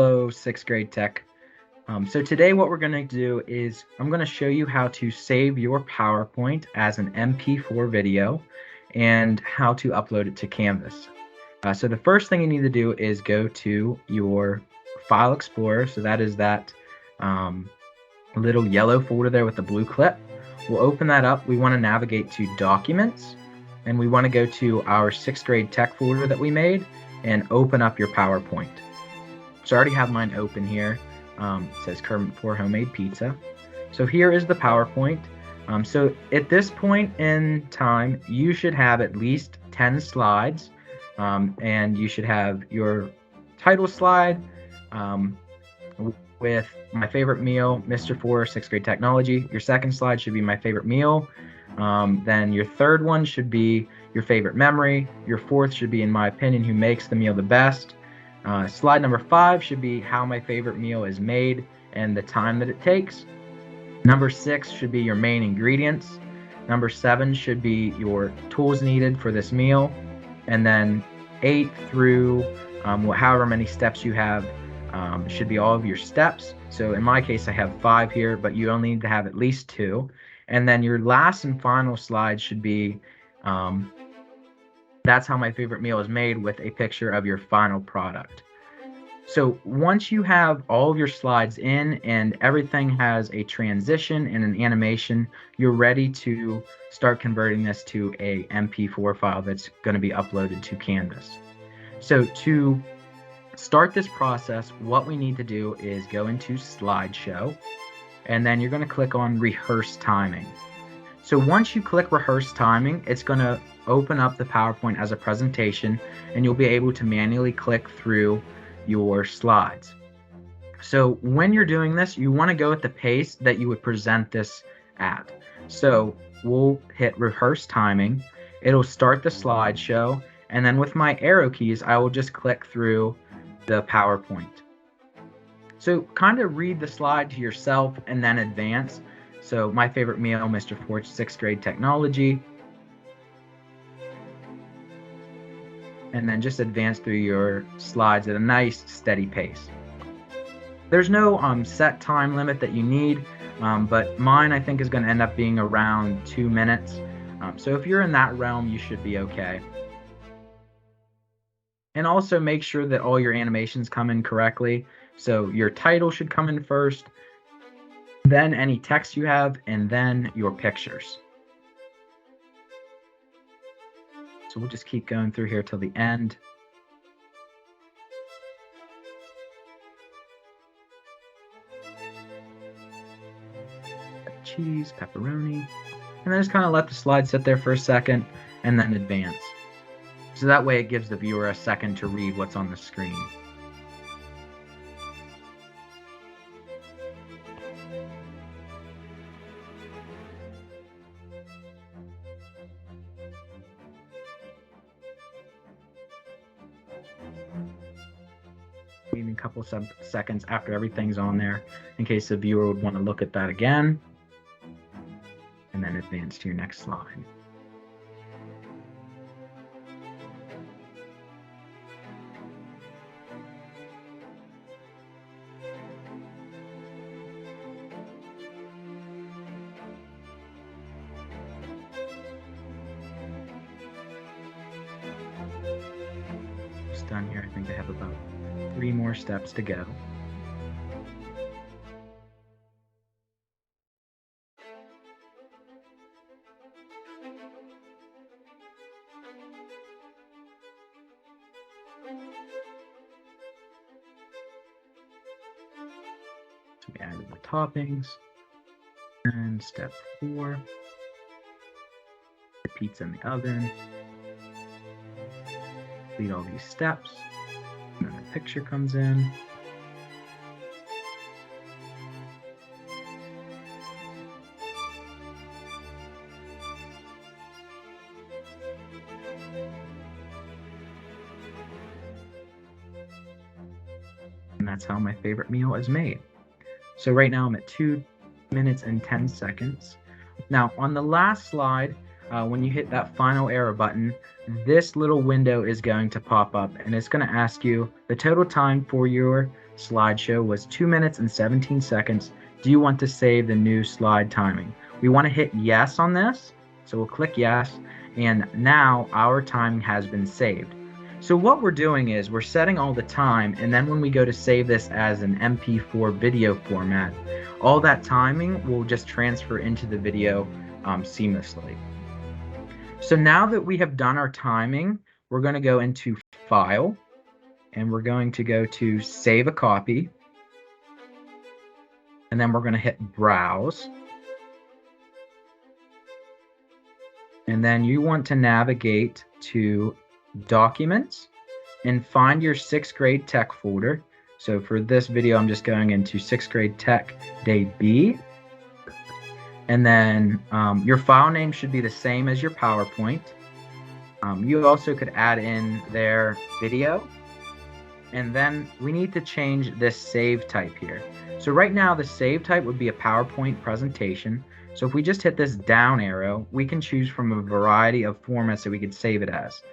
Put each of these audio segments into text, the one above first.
Hello, sixth grade tech. So today what we're going to do is I'm going to show you how to save your PowerPoint as an MP4 video and how to upload it to Canvas. So the first thing you need to do is go to your File Explorer. So that is that little yellow folder there with the blue clip. We'll open that up. We want to navigate to Documents, and we want to go to our sixth grade tech folder that we made and open up your PowerPoint. So I already have mine open here. It says Kermit for Homemade Pizza. So here is the PowerPoint. So at this point in time, you should have at least 10 slides, and you should have your title slide with my favorite meal, Mr. 4, sixth grade technology. Your second slide should be my favorite meal. Then your third one should be your favorite memory. Your fourth should be, in my opinion, who makes the meal the best. Slide number 5 should be how my favorite meal is made and the time that it takes. Number 6 should be your main ingredients. Number 7 should be your tools needed for this meal. And then 8 through however many steps you have should be all of your steps. So in my case, I have 5 here, but you only need to have at least 2. And then your last and final slide should be that's how my favorite meal is made, with a picture of your final product. So once you have all of your slides in and everything has a transition and an animation, you're ready to start converting this to a MP4 file that's going to be uploaded to Canvas. So to start this process, what we need to do is go into Slideshow, and then you're going to click on Rehearse Timing. So once you click Rehearse Timing, it's going to open up the PowerPoint as a presentation, and you'll be able to manually click through your slides. So when you're doing this, you want to go at the pace that you would present this at. So we'll hit Rehearse Timing. It'll start the slideshow, and then with my arrow keys, I will just click through the PowerPoint. So kind of read the slide to yourself and then advance. So my favorite meal, Mr. Ford's sixth grade technology. And then just advance through your slides at a nice steady pace. There's no set time limit that you need, but mine I think is going to end up being around 2 minutes. So if you're in that realm, you should be okay. And also make sure that all your animations come in correctly. So your title should come in first, then any text you have, and then your pictures. So we'll just keep going through here till the end. Cheese, pepperoni, and then just kind of let the slide sit there for a second and then advance. So that way it gives the viewer a second to read what's on the screen. Waiting a couple seconds after everything's on there in case the viewer would want to look at that again, and then advance to your next slide. It's done here. I think I have about 3 more steps to go. So we added the toppings. And step 4, the pizza in the oven. Complete all these steps. And then the picture comes in. And that's how my favorite meal is made. So right now I'm at 2 minutes and 10 seconds. Now on the last slide, when you hit that final arrow button, this little window is going to pop up, and it's going to ask you the total time for your slideshow was 2 minutes and 17 seconds. Do you want to save the new slide timing? We want to hit yes on this. So we'll click yes, and now our timing has been saved. So what we're doing is we're setting all the time, and then when we go to save this as an MP4 video format, all that timing will just transfer into the video seamlessly. So now that we have done our timing, we're going to go into File, and we're going to go to Save a Copy, and then we're going to hit Browse. And then you want to navigate to Documents and find your 6th grade tech folder. So for this video, I'm just going into 6th grade tech day B. And then your file name should be the same as your PowerPoint. You also could add in their video. And then we need to change this save type here. So right now the save type would be a PowerPoint presentation. So if we just hit this down arrow, we can choose from a variety of formats that we could save it as.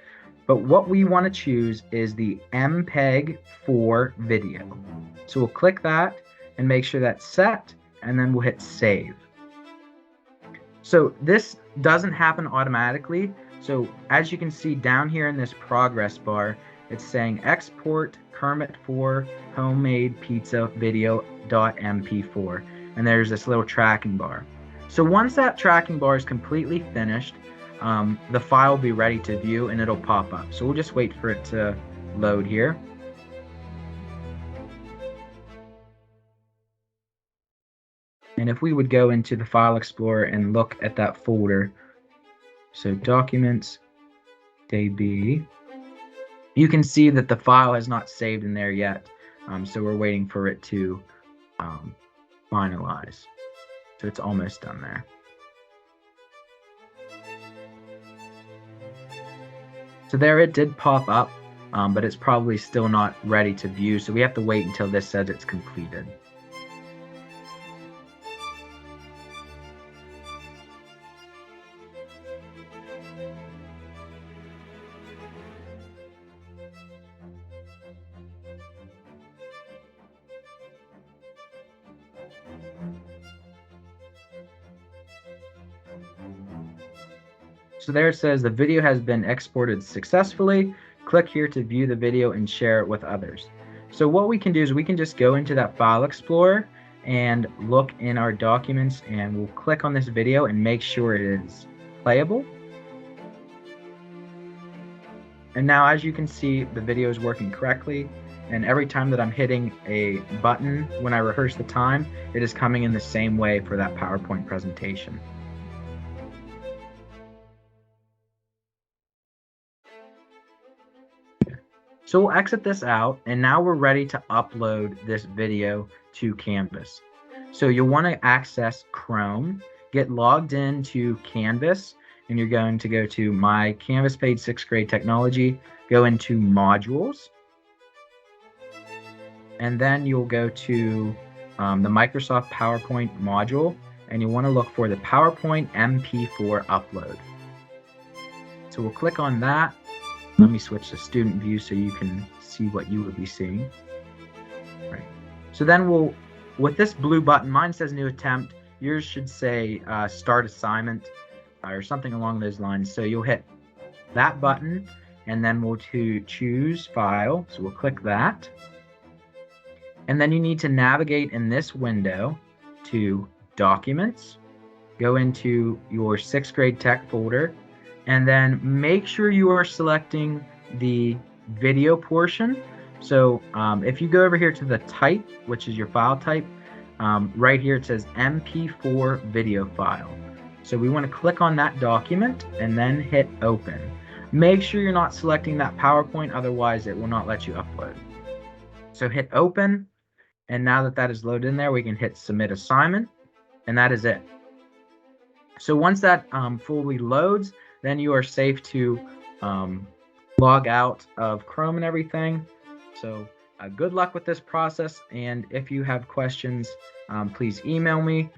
But what we want to choose is the MPEG-4 video. So we'll click that and make sure that's set, and then we'll hit save. So this doesn't happen automatically. So as you can see down here in this progress bar, it's saying export Kermit 4 homemade pizza video.mp4, and there's this little tracking bar. So once that tracking bar is completely finished, the file will be ready to view and it'll pop up. So we'll just wait for it to load here. And if we would go into the File Explorer and look at that folder, so Documents, Day B, you can see that the file has not saved in there yet. So we're waiting for it to finalize. So it's almost done there. So there it did pop up, but it's probably still not ready to view. So we have to wait until this says it's completed. So there it says the video has been exported successfully. Click here to view the video and share it with others. So what we can do is we can just go into that File Explorer and look in our documents, and we'll click on this video and make sure it is playable. And now as you can see, the video is working correctly. And every time that I'm hitting a button when I rehearse the time, it is coming in the same way for that PowerPoint presentation. So we'll exit this out, and now we're ready to upload this video to Canvas. So you'll want to access Chrome, get logged into Canvas, and you're going to go to My Canvas Page 6th Grade Technology, go into Modules, and then you'll go to the Microsoft PowerPoint module, and you want to look for the PowerPoint MP4 upload. So we'll click on that. Let me switch to student view so you can see what you would be seeing. Right. So then we'll, with this blue button, mine says new attempt. Yours should say start assignment or something along those lines. So you'll hit that button, and then we'll choose file. So we'll click that. And then you need to navigate in this window to Documents, go into your 6th grade tech folder, and then make sure you are selecting the video portion. So if you go over here to the type, which is your file type, right here it says MP4 video file. So we want to click on that document and then hit open. Make sure you're not selecting that PowerPoint, otherwise it will not let you upload. So hit open, and now that that is loaded in there, we can hit submit assignment, and that is it. So once that fully loads, then you are safe to log out of Chrome and everything. So good luck with this process, and if you have questions, please email me.